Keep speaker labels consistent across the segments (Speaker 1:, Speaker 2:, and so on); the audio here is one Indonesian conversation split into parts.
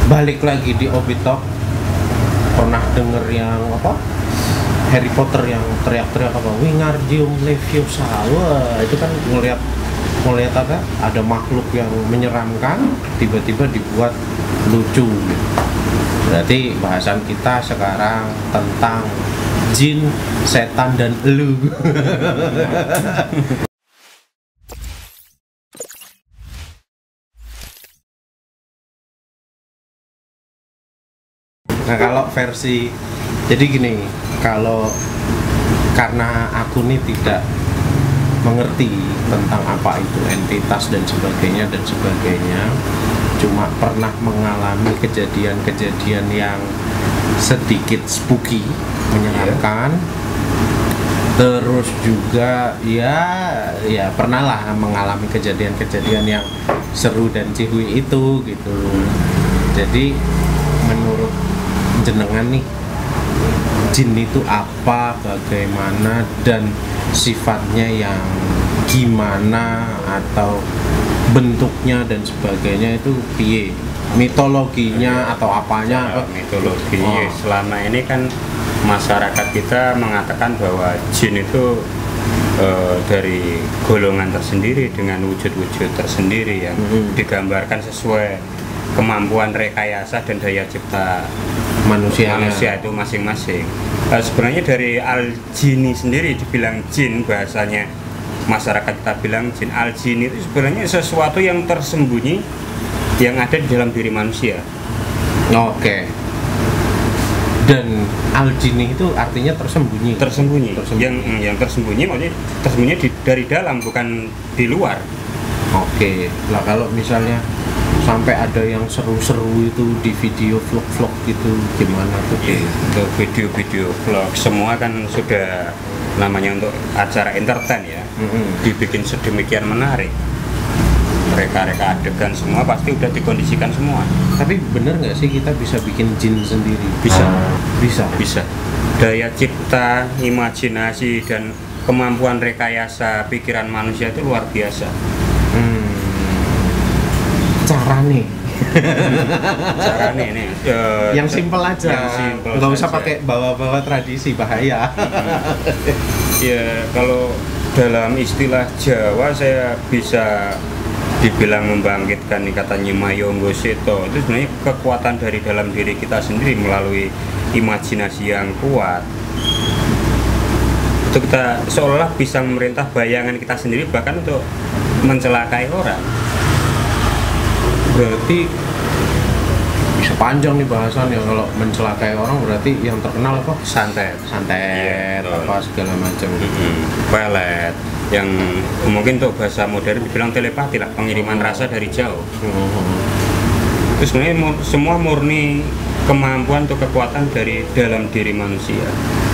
Speaker 1: balik lagi di Obito. Pernah denger yang apa? Harry Potter yang teriak-teriak apa? Wingardium Leviosa. Wah, itu kan ngelihat apa? Ada makhluk yang menyeramkan, tiba-tiba dibuat lucu. Berarti bahasan kita sekarang tentang jin, setan, dan elu. Nah, kalau versi jadi gini, karena aku nih tidak mengerti tentang apa itu entitas dan sebagainya, cuma pernah mengalami kejadian-kejadian yang sedikit spooky, menyeramkan. Terus juga ya pernah lah mengalami kejadian-kejadian yang seru dan cihui itu gitu. Jadi menurut jenengan nih, jin itu apa, bagaimana, dan sifatnya yang gimana atau bentuknya dan sebagainya itu piye? Mitologinya atau apanya?
Speaker 2: Mitologi selama ini kan masyarakat kita mengatakan bahwa jin itu dari golongan tersendiri dengan wujud-wujud tersendiri yang digambarkan sesuai kemampuan rekayasa dan daya cipta manusia itu masing-masing. Sebenarnya dari al-jini sendiri dibilang jin, bahasanya masyarakat kita bilang jin. Al-jin itu sebenarnya sesuatu yang tersembunyi yang ada di dalam diri manusia.
Speaker 1: Oke. Dan al-jini itu artinya tersembunyi. Yang tersembunyi maksudnya tersembunyi dari dalam, bukan di luar. Oke. Lah kalau misalnya sampai ada yang seru-seru itu di video vlog-vlog gitu, gimana tuh?
Speaker 2: Untuk video-video vlog semua kan sudah namanya untuk acara entertain ya, dibikin sedemikian menarik, reka-reka adegan semua pasti udah dikondisikan semua.
Speaker 1: Tapi bener nggak sih kita bisa bikin jin sendiri? Bisa.
Speaker 2: Daya cipta, imajinasi, dan kemampuan rekayasa pikiran manusia itu luar biasa.
Speaker 1: Carane
Speaker 2: nih
Speaker 1: yang simpel aja, nggak usah pakai bawa-bawa tradisi, bahaya.
Speaker 2: Ya kalau dalam istilah Jawa saya bisa dibilang membangkitkan katanya Mayonggo Seto, itu sebenarnya kekuatan dari dalam diri kita sendiri melalui imajinasi yang kuat. Itu kita seolah bisa memerintah bayangan kita sendiri bahkan untuk mencelakai orang.
Speaker 1: Berarti bisa panjang nih bahasannya. Kalau mencelakai orang berarti yang terkenal apa? Santet iya, apa segala macam.
Speaker 2: Pelet, yang mungkin untuk bahasa modern dibilang telepati lah, pengiriman rasa dari jauh. Terus sebenarnya semua murni kemampuan atau kekuatan dari dalam diri manusia.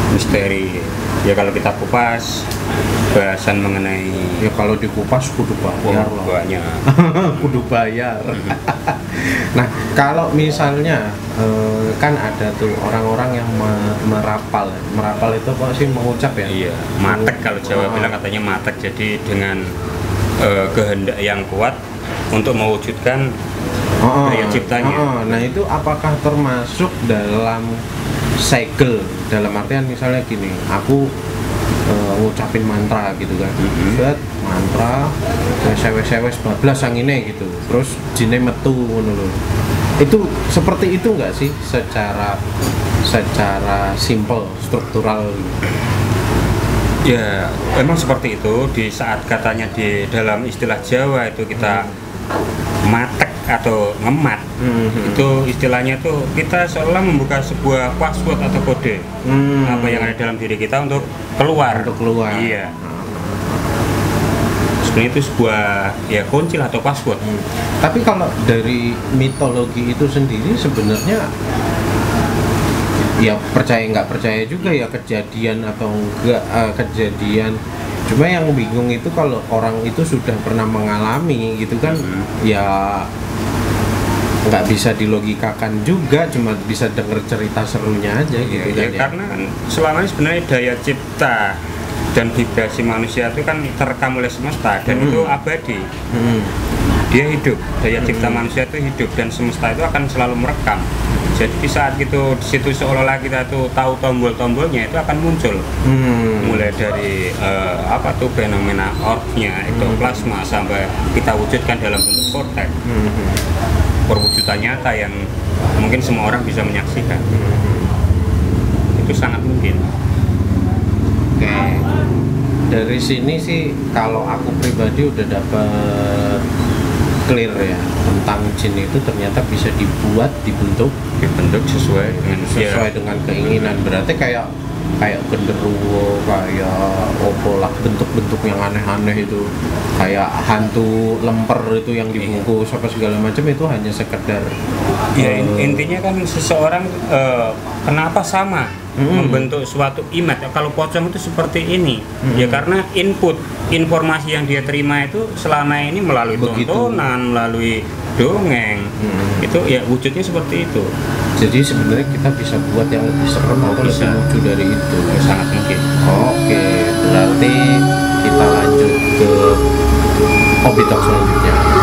Speaker 2: Misteri ya, kalau kita kupas bahasan mengenai
Speaker 1: ya, kalau dikupas kudu bayar loh. Kudu bayar. Nah, kalau misalnya kan ada tuh orang-orang yang merapal itu apa sih, mengucap ya?
Speaker 2: Iya, matek kalau Jawa bilang katanya matek. Jadi dengan kehendak yang kuat untuk mewujudkan daya ciptanya.
Speaker 1: Nah, itu apakah termasuk dalam segel, dalam artian misalnya gini, aku ngucapin mantra gitu kan, mantra sewes bablas sang ini gitu, terus jine metu ngono lho. Itu seperti itu enggak sih secara simple, struktural?
Speaker 2: Ya, memang seperti itu. Di saat katanya di dalam istilah Jawa itu kita matek atau ngemat, itu istilahnya tuh kita seolah membuka sebuah password atau kode apa yang ada dalam diri kita untuk keluar. Iya. Sebenarnya itu sebuah ya kunci atau password.
Speaker 1: Tapi kalau dari mitologi itu sendiri sebenarnya ya percaya nggak percaya juga ya, kejadian atau enggak kejadian. Cuma yang bingung itu kalau orang itu sudah pernah mengalami gitu kan, ya nggak bisa dilogikakan juga, cuma bisa denger cerita serunya aja gitu kan ya.
Speaker 2: Karena kan selama ini sebenarnya daya cipta dan vibrasi manusia itu kan terekam oleh semesta dan itu abadi. dia hidup, daya cipta manusia itu hidup dan semesta itu akan selalu merekam. Jadi di saat itu di situ seolah-olah kita tuh tahu tombol-tombolnya itu akan muncul. Mulai dari apa tuh fenomena orgnya, ektoplasma sampai kita wujudkan dalam bentuk vortex. Perwujudan nyata yang mungkin semua orang bisa menyaksikan. Itu sangat mungkin.
Speaker 1: Oke. Dari sini sih kalau aku pribadi udah dapat clear ya tentang jin itu ternyata bisa dibentuk
Speaker 2: Sesuai
Speaker 1: dengan keinginan. Berarti kayak genderuwo, kayak opolah, bentuk-bentuk yang aneh-aneh itu, kayak hantu lemper itu yang dibungkus apa segala macam, itu hanya sekedar
Speaker 2: intinya kan seseorang kenapa sama membentuk suatu image. Kalau pocong itu seperti ini ya karena input informasi yang dia terima itu selama ini melalui tontonan, melalui dongeng, itu ya wujudnya seperti itu.
Speaker 1: Jadi sebenarnya kita bisa buat yang lebih serem atau lebih lucu dari itu.
Speaker 2: Sangat mungkin.
Speaker 1: Oke, berarti kita lanjut ke Hobby Talk selanjutnya.